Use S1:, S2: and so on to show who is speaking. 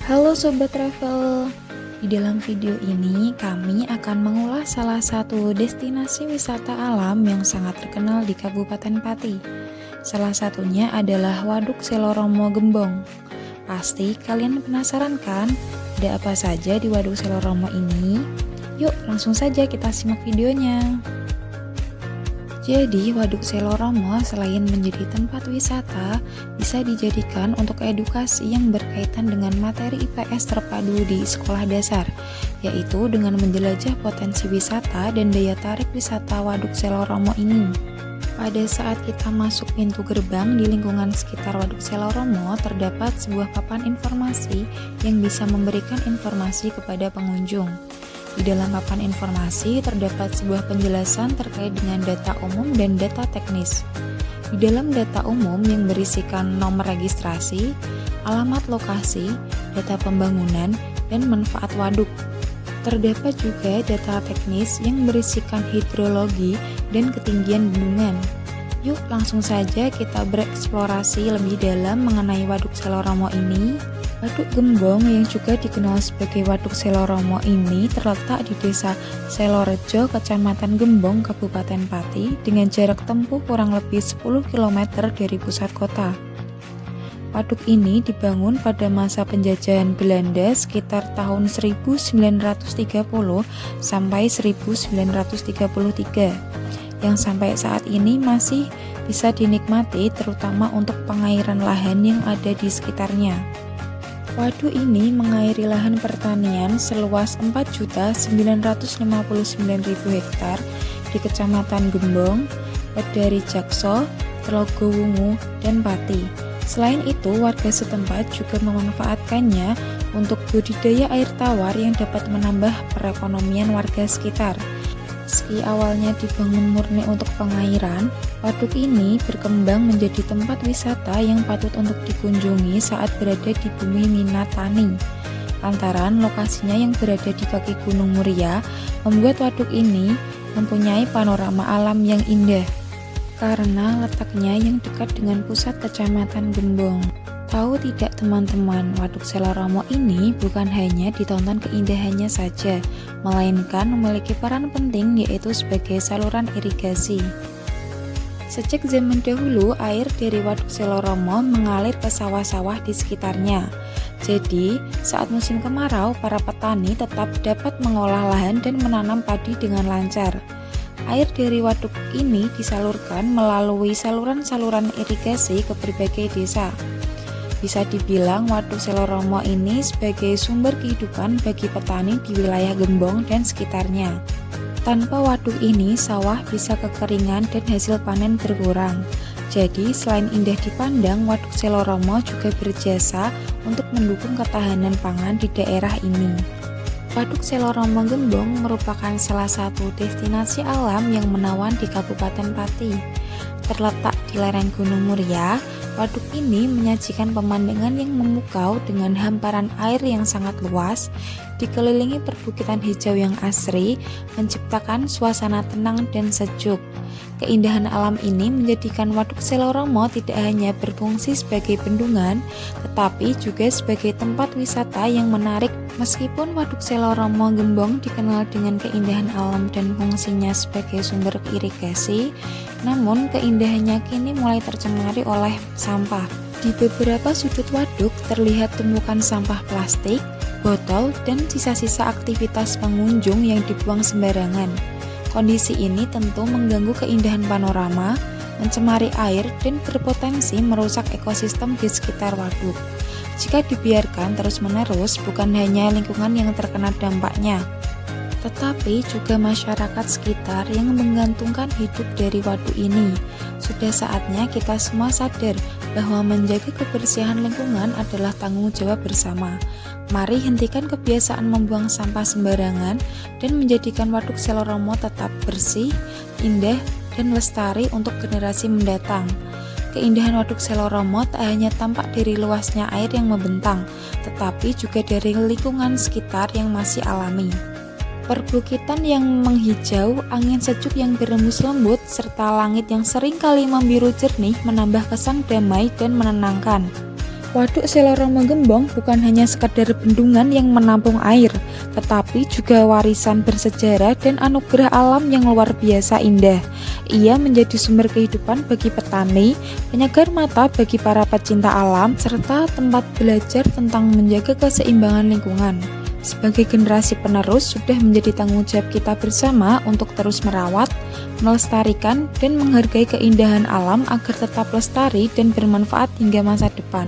S1: Halo Sobat Travel, di dalam video ini kami akan mengulas salah satu destinasi wisata alam yang sangat terkenal di Kabupaten Pati. Salah satunya adalah Waduk Seloromo Gembong. Pasti kalian penasaran kan, ada apa saja di Waduk Seloromo ini? Yuk langsung saja kita simak videonya. Jadi, Waduk Seloromo selain menjadi tempat wisata, bisa dijadikan untuk edukasi yang berkaitan dengan materi IPS terpadu di sekolah dasar, yaitu dengan menjelajah potensi wisata dan daya tarik wisata Waduk Seloromo ini. Pada saat kita masuk pintu gerbang di lingkungan sekitar Waduk Seloromo, terdapat sebuah papan informasi yang bisa memberikan informasi kepada pengunjung. Di dalam papan informasi terdapat sebuah penjelasan terkait dengan data umum dan data teknis. Di dalam data umum yang berisikan nomor registrasi, alamat lokasi, data pembangunan, dan manfaat waduk. Terdapat juga data teknis yang berisikan hidrologi dan ketinggian bendungan. Yuk langsung saja kita bereksplorasi lebih dalam mengenai Waduk Seloromo ini. Waduk Gembong yang juga dikenal sebagai Waduk Seloromo ini terletak di Desa Selorejo, Kecamatan Gembong, Kabupaten Pati dengan jarak tempuh kurang lebih 10 km dari pusat kota. Waduk ini dibangun pada masa penjajahan Belanda sekitar tahun 1930 sampai 1933 yang sampai saat ini masih bisa dinikmati terutama untuk pengairan lahan yang ada di sekitarnya. Waduk ini mengairi lahan pertanian seluas 4.959.000 hektar di Kecamatan Gembong, Pedari Jakso, Telogowungu, dan Pati. Selain itu, warga setempat juga memanfaatkannya untuk budidaya air tawar yang dapat menambah perekonomian warga sekitar. Meski awalnya dibangun murni untuk pengairan, waduk ini berkembang menjadi tempat wisata yang patut untuk dikunjungi saat berada di bumi Minatani. Lantaran lokasinya yang berada di kaki Gunung Muria membuat waduk ini mempunyai panorama alam yang indah karena letaknya yang dekat dengan pusat Kecamatan Gembong. Tahu tidak teman-teman, Waduk Seloromo ini bukan hanya ditonton keindahannya saja, melainkan memiliki peran penting yaitu sebagai saluran irigasi. Sejak zaman dahulu, air dari Waduk Seloromo mengalir ke sawah-sawah di sekitarnya. Jadi, saat musim kemarau, para petani tetap dapat mengolah lahan dan menanam padi dengan lancar. Air dari waduk ini disalurkan melalui saluran-saluran irigasi ke berbagai desa. Bisa dibilang Waduk Seloromo ini sebagai sumber kehidupan bagi petani di wilayah Gembong dan sekitarnya. Tanpa waduk ini, sawah bisa kekeringan dan hasil panen berkurang. Jadi, selain indah dipandang, Waduk Seloromo juga berjasa untuk mendukung ketahanan pangan di daerah ini. Waduk Seloromo Gembong merupakan salah satu destinasi alam yang menawan di Kabupaten Pati. Terletak di lereng Gunung Muria, waduk ini menyajikan pemandangan yang memukau dengan hamparan air yang sangat luas, dikelilingi perbukitan hijau yang asri, menciptakan suasana tenang dan sejuk. Keindahan alam ini menjadikan Waduk Seloromo tidak hanya berfungsi sebagai bendungan, tetapi juga sebagai tempat wisata yang menarik. Meskipun Waduk Seloromo Gembong dikenal dengan keindahan alam dan fungsinya sebagai sumber irigasi, namun keindahannya kini mulai tercemari oleh sampah. Di beberapa sudut waduk terlihat tumpukan sampah plastik, botol, dan sisa-sisa aktivitas pengunjung yang dibuang sembarangan. Kondisi ini tentu mengganggu keindahan panorama, mencemari air, dan berpotensi merusak ekosistem di sekitar waduk. Jika dibiarkan terus-menerus, bukan hanya lingkungan yang terkena dampaknya, tetapi juga masyarakat sekitar yang menggantungkan hidup dari waduk ini. Sudah saatnya kita semua sadar bahwa menjaga kebersihan lingkungan adalah tanggung jawab bersama. Mari hentikan kebiasaan membuang sampah sembarangan dan menjadikan Waduk Seloromo tetap bersih, indah, dan lestari untuk generasi mendatang. Keindahan Waduk Seloromo tak hanya tampak dari luasnya air yang membentang, tetapi juga dari lingkungan sekitar yang masih alami. Perbukitan yang menghijau, angin sejuk yang berembus lembut, serta langit yang seringkali membiru jernih menambah kesan damai dan menenangkan. Waduk Selorong Menggembong bukan hanya sekedar bendungan yang menampung air, tetapi juga warisan bersejarah dan anugerah alam yang luar biasa indah. Ia menjadi sumber kehidupan bagi petani, penyegar mata bagi para pecinta alam, serta tempat belajar tentang menjaga keseimbangan lingkungan. Sebagai generasi penerus, sudah menjadi tanggung jawab kita bersama untuk terus merawat, melestarikan, dan menghargai keindahan alam agar tetap lestari dan bermanfaat hingga masa depan.